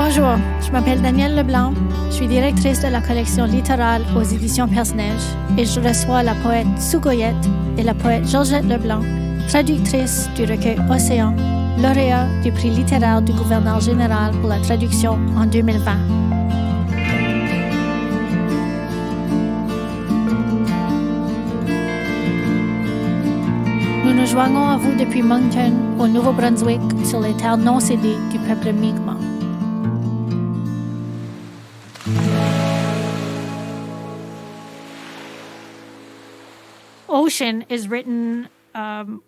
Bonjour, je m'appelle Danielle LeBlanc. Je suis directrice de la collection littérale aux éditions Perce-Neige et je reçois la poète Sue Goyette et la poète Georgette LeBlanc, traductrice du recueil Océan, lauréat du prix littéraire du gouverneur général pour la traduction en 2020. Nous nous joignons à vous depuis Moncton, au Nouveau-Brunswick, sur les terres non cédées du peuple Mi'kmaq. Ocean is written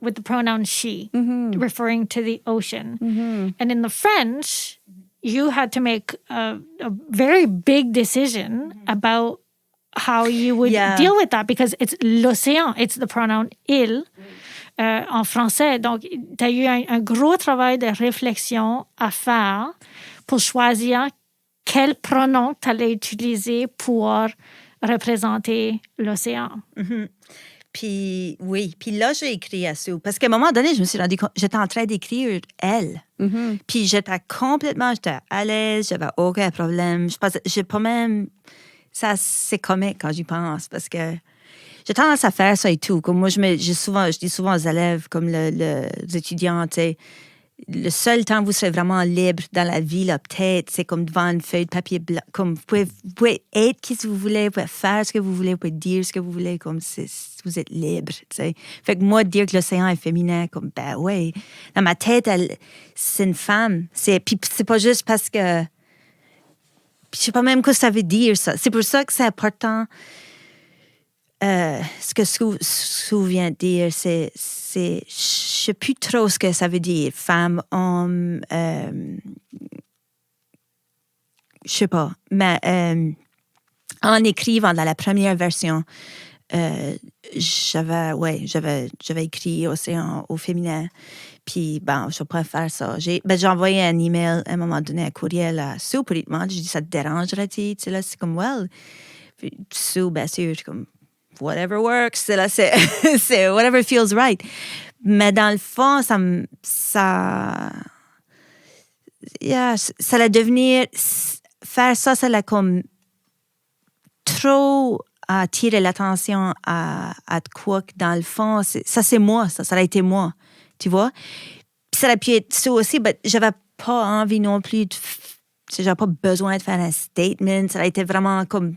with the pronoun she, referring to the ocean. Mm-hmm. And in the French, you had to make a very big decision about how you would deal with that because it's l'océan, it's the pronoun il en français. Donc, tu as eu un gros travail de réflexion à faire pour choisir quel pronom tu allais utiliser pour représenter l'océan. Mm-hmm. Puis là, j'ai écrit à Sue. Parce qu'à un moment donné, je me suis rendu compte, j'étais en train d'écrire elle. Mm-hmm. Puis j'étais à l'aise, j'avais aucun problème. J'ai pas même... Ça, c'est comique quand j'y pense, parce que j'ai tendance à faire ça et tout. Comme moi, je dis souvent aux élèves, comme les étudiants, tu sais, le seul temps où vous serez vraiment libre dans la vie, là, peut-être, c'est comme devant une feuille de papier blanc. Comme vous pouvez être qui vous voulez, vous pouvez faire ce que vous voulez, vous pouvez dire ce que vous voulez, comme vous êtes libre, tu sais. Fait que moi, dire que l'océan est féminin, comme, ben ouais. Dans ma tête, c'est une femme. Puis c'est pas juste parce que... Puis je sais pas même ce que ça veut dire, ça. C'est pour ça que c'est important. Ce que Sue vient de dire, c'est je sais plus trop ce que ça veut dire. Femme, homme, je sais pas. Mais en écrivant dans la première version, j'avais écrit Océan au féminin. Puis, je préfère ça. J'ai envoyé un email à un moment donné, un courriel à Sue pour lui demander. J'ai dit, ça te dérangerait-tu? Tu sais, là, c'est comme, well. Puis, Sue, bien sûr, je suis comme, whatever works. C'est là, c'est whatever feels right. Mais dans le fond, ça allait devenir, faire ça allait comme trop attirer l'attention à de quoi que dans le fond, c'est moi, ça a été moi. Tu vois? Puis ça aurait pu être ça aussi, mais j'avais pas envie non plus j'avais pas besoin de faire un statement. Ça a été vraiment comme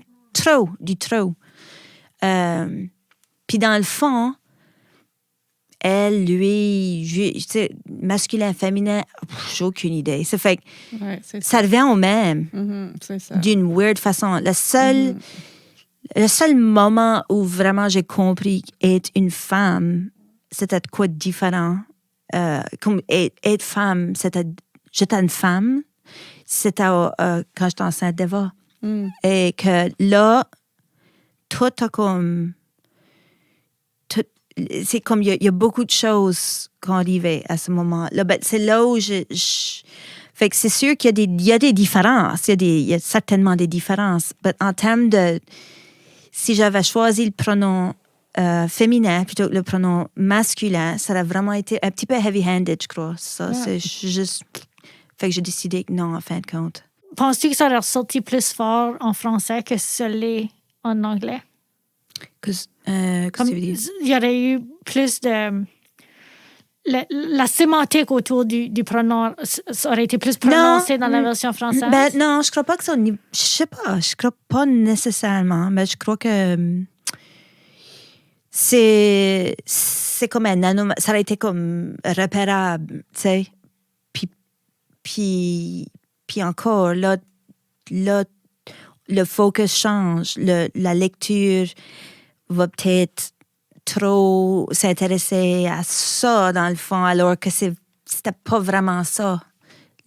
du trop. Puis dans le fond, elle, lui, tu sais, masculin, féminin, j'ai aucune idée. Ça fait que ça revient au même. Mm-hmm, c'est ça. D'une weird façon. Le seul moment où vraiment j'ai compris être une femme, c'était quoi de différent. Comme être femme, j'étais une femme, c'était quand j'étais enceinte d'Eva. Mm. Et que là, tout a comme... c'est comme, il y a beaucoup de choses qui ont arrivé à ce moment-là. Ben, c'est là où fait que c'est sûr qu'il y a des différences. Il y a certainement des différences. Mais en termes de... Si j'avais choisi le pronom féminin plutôt que le pronom masculin, ça aurait vraiment été un petit peu heavy-handed, je crois. Ça, c'est juste... Fait que j'ai décidé que non, en fin de compte. Penses-tu que ça aurait ressorti plus fort en français que ce l'est en anglais? Comme il y aurait eu plus de... La sémantique autour du pronom, ça aurait été plus prononcé dans la version française? Non, je crois pas que ça... Je sais pas, je crois pas nécessairement, mais je crois que c'est comme un anomalie. Ça aurait été comme repérable, tu sais. Puis encore, là, le focus change, la lecture va peut-être trop s'intéresser à ça, dans le fond, alors que c'était pas vraiment ça.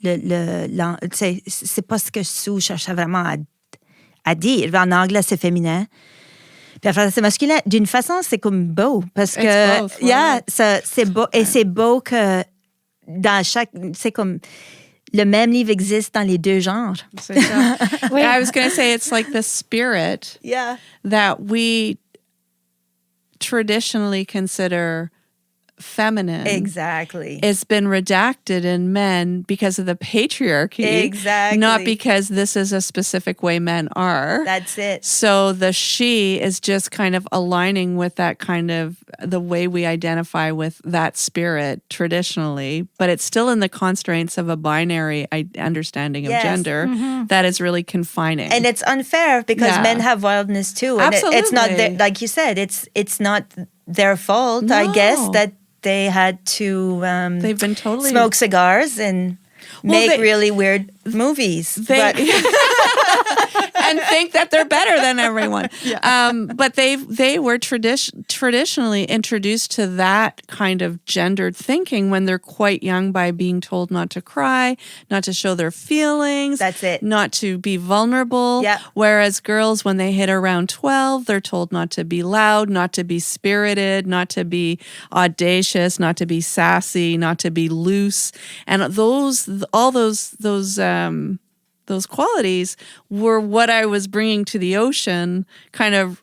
C'est pas ce que Sue cherchait vraiment à dire. En anglais, c'est féminin. Puis en français, c'est masculin. D'une façon, c'est comme beau, parce que... Both, right? C'est beau. Et c'est beau que dans chaque... C'est comme... Le même livre existe dans les deux genres. C'est ça. I was going to say, it's like the spirit that we traditionally consider feminine. Exactly. It's been redacted in men because of the patriarchy. Exactly. Not because this is a specific way men are. That's it. So the she is just kind of aligning with that kind of the way we identify with that spirit traditionally, but it's still in the constraints of a binary understanding of gender that is really confining. And it's unfair because men have wildness too. And Absolutely. It's not like you said, it's not their fault, I guess, that they had to they've been totally smoke cigars and make really weird movies. And think that they're better than everyone. But they were traditionally introduced to that kind of gendered thinking when they're quite young by being told not to cry, not to show their feelings. That's it. Not to be vulnerable. Yeah. Whereas girls, when they hit around 12, they're told not to be loud, not to be spirited, not to be audacious, not to be sassy, not to be loose. And all those qualities were what I was bringing to the ocean, kind of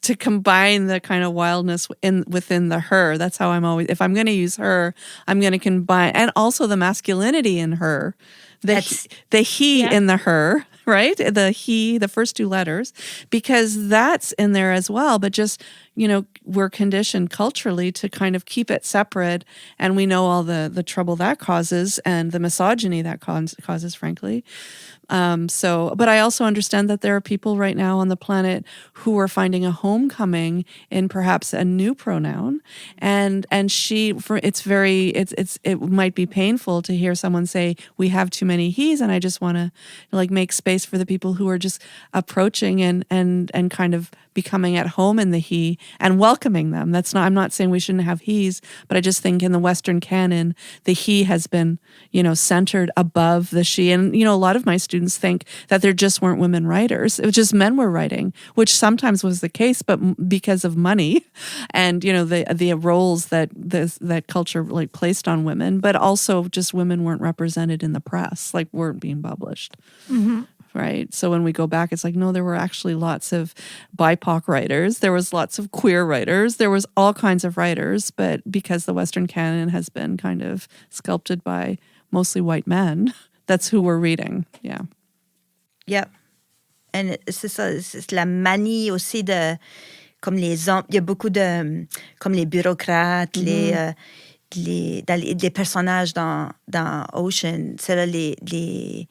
to combine the kind of wildness within the her. That's how I'm always, if I'm going to use her, I'm going to combine, and also the masculinity in her, the he in the her, right? The he, the first two letters, because that's in there as well. But just, we're conditioned culturally to kind of keep it separate. And we know all the trouble that causes and the misogyny that causes, frankly. But I also understand that there are people right now on the planet who are finding a homecoming in perhaps a new pronoun, and it might be painful to hear someone say we have too many he's, and I just want to make space for the people who are just approaching and kind of becoming at home in the he and welcoming them. I'm not saying we shouldn't have he's, but I just think in the Western canon, the he has been, centered above the she. And, a lot of my students think that there just weren't women writers. It was just men were writing, which sometimes was the case, but because of money and, the roles that culture placed on women, but also just women weren't represented in the press, weren't being published. Mm-hmm. Right. So when we go back, it's no, there were actually lots of BIPOC writers. There was lots of queer writers. There was all kinds of writers. But because the Western canon has been kind of sculpted by mostly white men, that's who we're reading. Yeah. Yeah. And c'est ça, c'est la manie aussi de, comme les hommes, il y a beaucoup de, comme les bureaucrates, les personnages dans Ocean, c'est là les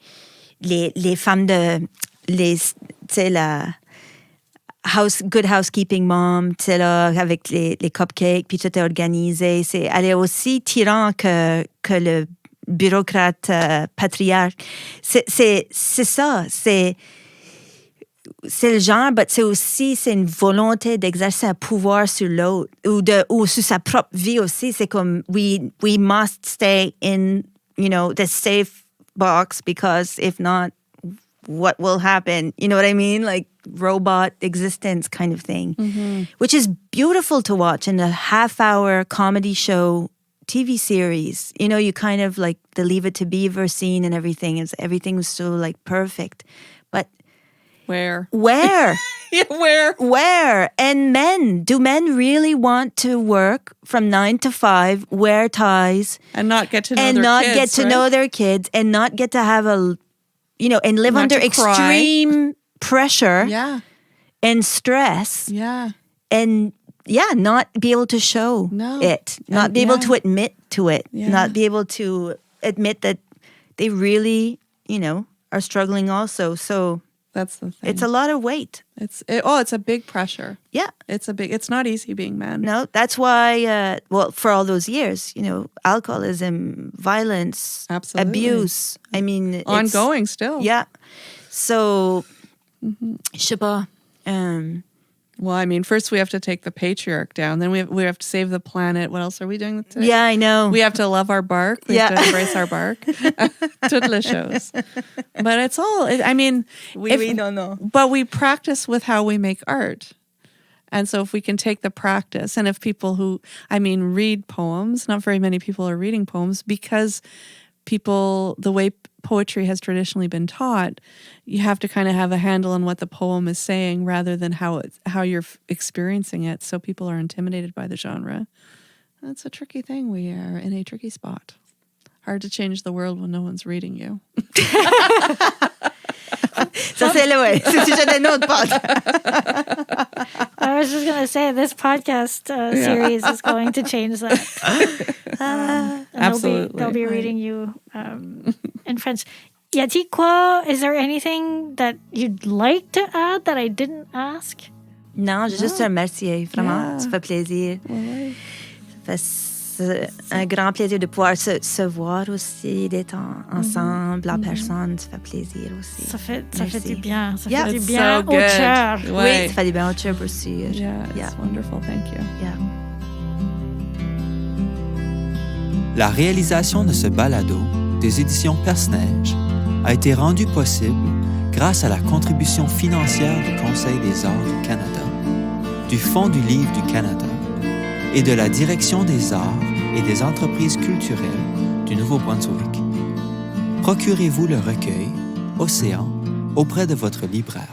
femmes la good housekeeping mom, là, avec les cupcakes, puis tout est organisé. Elle est aussi tyran que le bureaucrate patriarche. C'est ça, c'est le genre, mais c'est une volonté d'exercer un pouvoir sur l'autre ou sur sa propre vie aussi. C'est comme, we must stay in, the safe box, because if not, what will happen? You know what I mean? Robot existence kind of thing, which is beautiful to watch in a half-hour comedy show TV series. You kind of the Leave It to Beaver scene and everything. Everything was so perfect. But where? Yeah, where? And do men really want to work from 9 to 5, wear ties, and not get to know and their not kids, get to know their kids, and not get to have and live not under to cry. extreme pressure, and stress, and not be able to show it, not be able to admit to it, not be able to admit that they really, are struggling also. So that's the thing. It's a lot of weight. It's a big pressure. Yeah. It's not easy being man. No, that's why, for all those years, alcoholism, violence, abuse. I mean, ongoing still. Yeah. So, je sais pas. Well, I mean, first we have to take the patriarch down. Then we have to save the planet. What else are we doing today? Yeah, I know. We have to love our bark. We have to embrace our bark. Toutes shows. But it's all, we don't know. But we practice with how we make art. And so if we can take the practice, and if people who, read poems, not very many people are reading poems because the way poetry has traditionally been taught, you have to kind of have a handle on what the poem is saying rather than how you're experiencing it. So people are intimidated by the genre. That's a tricky thing. We are in a tricky spot. Hard to change the world when no one's reading you. Ça, c'est le sujet d'un autre podcast. I was just going to say, this podcast series is going to change that. Absolutely. They'll be reading you in French. Y a-t-il quoi? Is there anything that you'd like to add that I didn't ask? Non, j'ai juste te remercier. Vraiment, Yeah. ça fait plaisir. Ouais. C'est un grand plaisir de pouvoir se voir aussi, d'être ensemble en personne. Ça fait plaisir aussi. Ça fait Merci. du bien. Ça Yeah. fait du It's bien so au good. cœur. Ouais. Oui, ça fait du bien au cœur aussi. Yeah, it's wonderful. Thank you. Yeah. La réalisation de ce balado des éditions Perce-Neige a été rendue possible grâce à la contribution financière du Conseil des arts du Canada, du Fonds du livre du Canada et de la Direction des arts et des entreprises culturelles du Nouveau-Brunswick. Procurez-vous le recueil Océan auprès de votre libraire.